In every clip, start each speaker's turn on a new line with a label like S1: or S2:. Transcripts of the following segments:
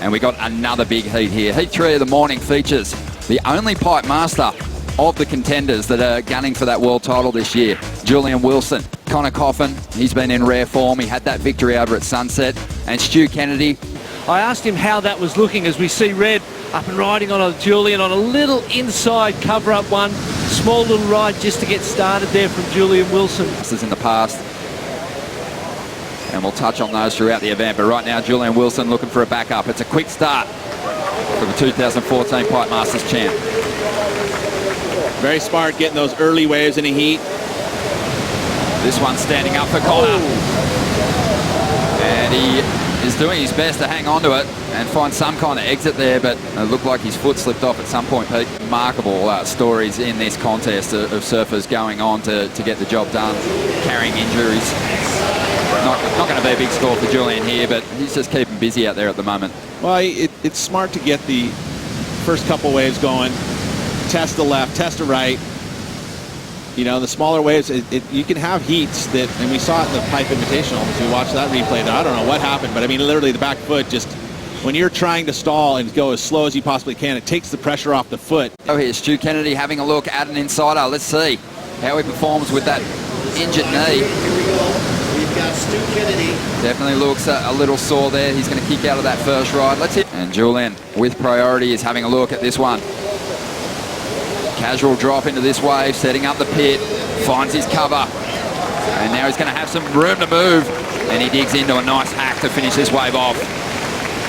S1: And we got another big heat here. Heat 3 of the morning features the only pipe master of the contenders that are gunning for that world title this year. Julian Wilson, Connor Coffin, he's been in rare form. He had that victory over at Sunset. And Stu Kennedy.
S2: I asked him how that was looking as we see Red up and riding on a Julian on a little inside cover-up one. Small little ride just to get started there from Julian Wilson.
S1: This is in the past. And we'll touch on those throughout the event. But right now, Julian Wilson looking for a backup. It's a quick start for the 2014 Pipe Masters champ.
S3: Very smart getting those early waves in the heat.
S1: This one standing up for Connor. And he is doing his best to hang on to it and find some kind of exit there, but it looked like his foot slipped off at some point, Pete. Remarkable stories in this contest of surfers going on to get the job done, carrying injuries. Not going to be a big score for Julian here, but he's just keeping busy out there at the moment.
S3: Well, it's smart to get the first couple waves going, test the left, test the right. You know, the smaller waves, you can have heats that, and we saw it in the Pipe Invitational as we watched that replay. I don't know what happened, but I mean, literally the back foot just, when you're trying to stall and go as slow as you possibly can, it takes the pressure off the foot.
S1: Oh, here's Stu Kennedy having a look at an insider. Let's see how he performs with that injured knee.
S4: We've got Stu Kennedy.
S1: Definitely looks a little sore there. He's going to kick out of that first ride. Let's hit. And Julian, with priority, is having a look at this one. Casual drop into this wave, setting up the pit, finds his cover. And now he's going to have some room to move. And he digs into a nice hack to finish this wave off.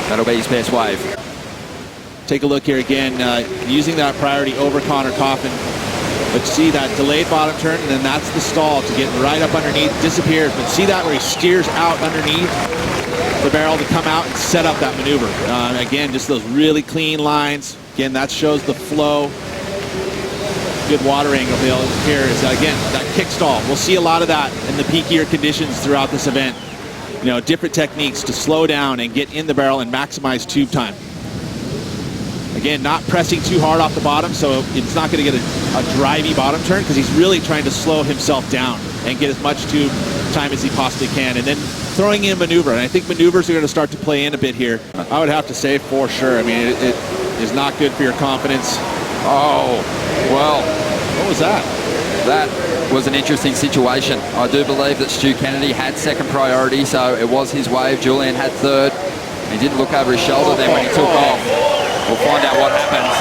S1: That'll be his best wave.
S3: Take a look here again, using that priority over Connor Coffin. But see that delayed bottom turn, and then that's the stall to get right up underneath, disappears. But see that where he steers out underneath the barrel to come out and set up that maneuver. Again, just those really clean lines. Again, that shows the flow. Good water angle here is, again, that kick stall. We'll see a lot of that in the peakier conditions throughout this event. You know, different techniques to slow down and get in the barrel and maximize tube time. Again, not pressing too hard off the bottom, so it's not going to get a drivey bottom turn because he's really trying to slow himself down and get as much tube time as he possibly can. And then throwing in maneuver. And I think maneuvers are going to start to play in a bit here. I would have to say for sure. I mean, it is not good for your confidence.
S1: Oh, well.
S3: What was that?
S1: That was an interesting situation. I do believe that Stu Kennedy had second priority, so it was his wave. Julian had third. He didn't look over his shoulder then when he took off. We'll find out what happens.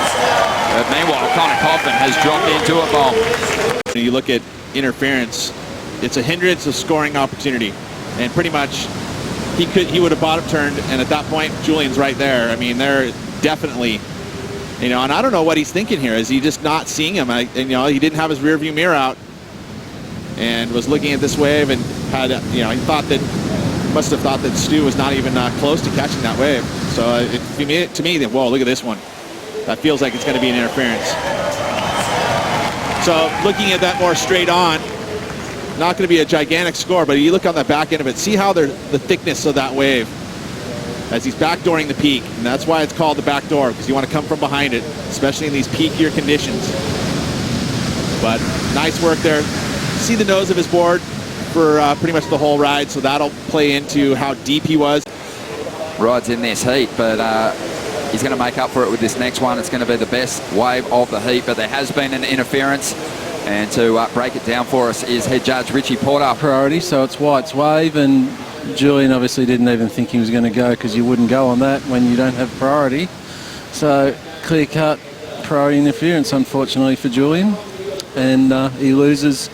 S1: But meanwhile, Connor Coffin has dropped into a bomb.
S3: When you look at interference, it's a hindrance of scoring opportunity. And pretty much, he would have bottom turned, and at that point, Julian's right there. I mean, they're definitely, you know, and I don't know what he's thinking here. Is he just not seeing him? You know, he didn't have his rear view mirror out and was looking at this wave and had, you know, he must have thought that Stu was not even close to catching that wave. So to me, whoa, look at this one. That feels like it's going to be an interference. So looking at that more straight on, not going to be a gigantic score, but you look on the back end of it, see how the thickness of that wave as he's backdooring the peak. And that's why it's called the backdoor, because you want to come from behind it, especially in these peakier conditions. But nice work there. See the nose of his board for pretty much the whole ride, so that'll play into how deep he was.
S1: Rides in this heat, but he's going to make up for it with this next one. It's going to be the best wave of the heat, but there has been an interference. And to break it down for us is head judge Richie Porter.
S5: Priority, so it's White's wave, and Julian obviously didn't even think he was going to go because you wouldn't go on that when you don't have priority. So clear-cut priority interference, unfortunately, for Julian. And he loses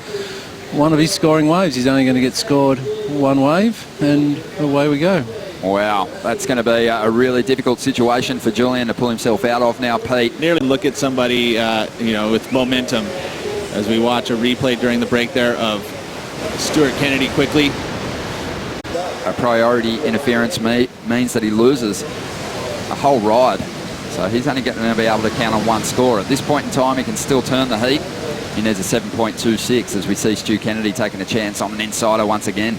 S5: one of his scoring waves. He's only going to get scored one wave, and away we go.
S1: Wow, that's going to be a really difficult situation for Julian to pull himself out of now, Pete.
S3: Nearly look at somebody, you know, with momentum as we watch a replay during the break there of Stuart Kennedy quickly.
S1: A priority interference means that he loses a whole ride. So he's only going to be able to count on one score. At this point in time, he can still turn the heat. He needs a 7.26 as we see Stu Kennedy taking a chance on an insider once again.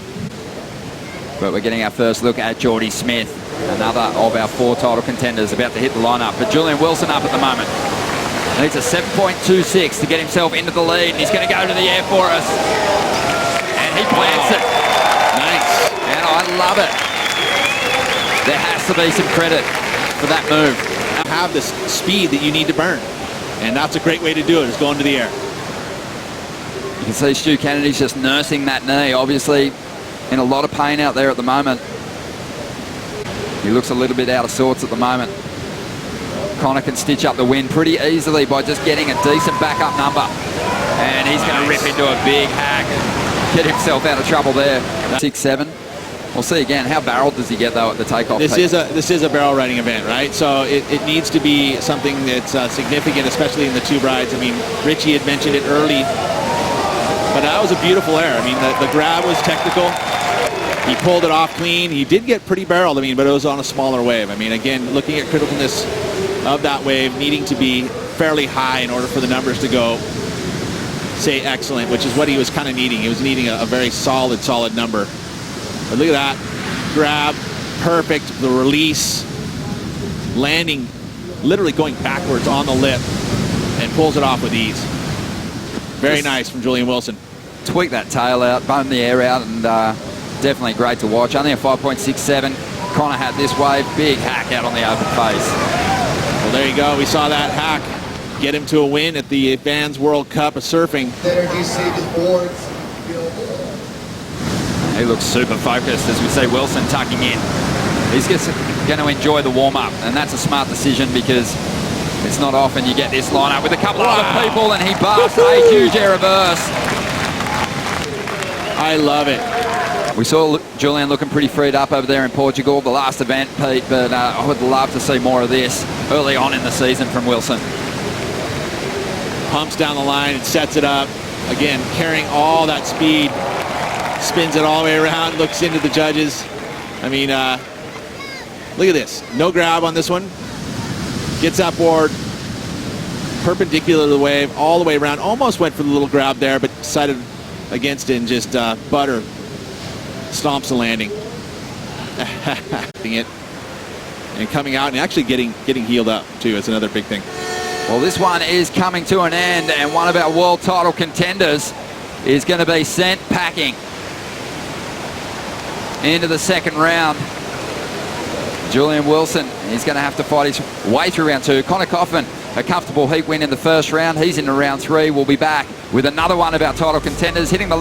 S1: But we're getting our first look at Geordie Smith, another of our four title contenders about to hit the lineup. But Julian Wilson up at the moment. Needs a 7.26 to get himself into the lead. He's going to go to the air for us. And he plants it.
S3: Nice.
S1: And I love it. There has to be some credit
S3: for that move. Have this speed that you need to burn. And that's a great way to do it, is going to the air.
S1: You can see Stu Kennedy's just nursing that knee, obviously in a lot of pain out there at the moment. He looks a little bit out of sorts at the moment. Connor can stitch up the win pretty easily by just getting a decent backup number. And he's going to rip into a big hack and get himself out of trouble there. 6-7. We'll see again. How barreled does he get, though, at the takeoff?
S3: This is a barrel riding event, right? So it needs to be something that's significant, especially in the two rides. I mean, Richie had mentioned it early, but that was a beautiful air. I mean, the grab was technical. He pulled it off clean. He did get pretty barreled, I mean, but it was on a smaller wave. I mean, again, looking at criticalness of that wave needing to be fairly high in order for the numbers to go, say, excellent, which is what he was kind of needing. He was needing a very solid number. But look at that. Grab, perfect. The release, landing, literally going backwards on the lip, and pulls it off with ease. Very nice from Julian Wilson.
S1: Tweak that tail out, bone the air out, and definitely great to watch. Only a 5.67. Connor had this wave. Big hack out on the open face.
S3: Well, there you go. We saw that hack get him to a win at the Vans World Cup of Surfing.
S4: There you see the boards.
S1: He looks super focused as we see Wilson tucking in. He's just going to enjoy the warm-up, and that's a smart decision because it's not often you get this lineup with a couple of other people, and he busts a huge air reverse.
S3: I love it.
S1: We saw Julian looking pretty freed up over there in Portugal, the last event, Pete, but I would love to see more of this early on in the season from Wilson.
S3: Pumps down the line and sets it up. Again, carrying all that speed. Spins it all the way around, looks into the judges. I mean, look at this. No grab on this one. Gets up board, perpendicular to the wave, all the way around. Almost went for the little grab there, but decided against it and just butter stomps the landing. it and coming out and actually getting healed up too is another big thing.
S1: Well, this one is coming to an end, and one of our world title contenders is going to be sent packing into the second round. Julian Wilson, he's going to have to fight his way through round two. Connor Coffin, a comfortable heat win in the first round. He's into round three. We'll be back with another one of our title contenders hitting the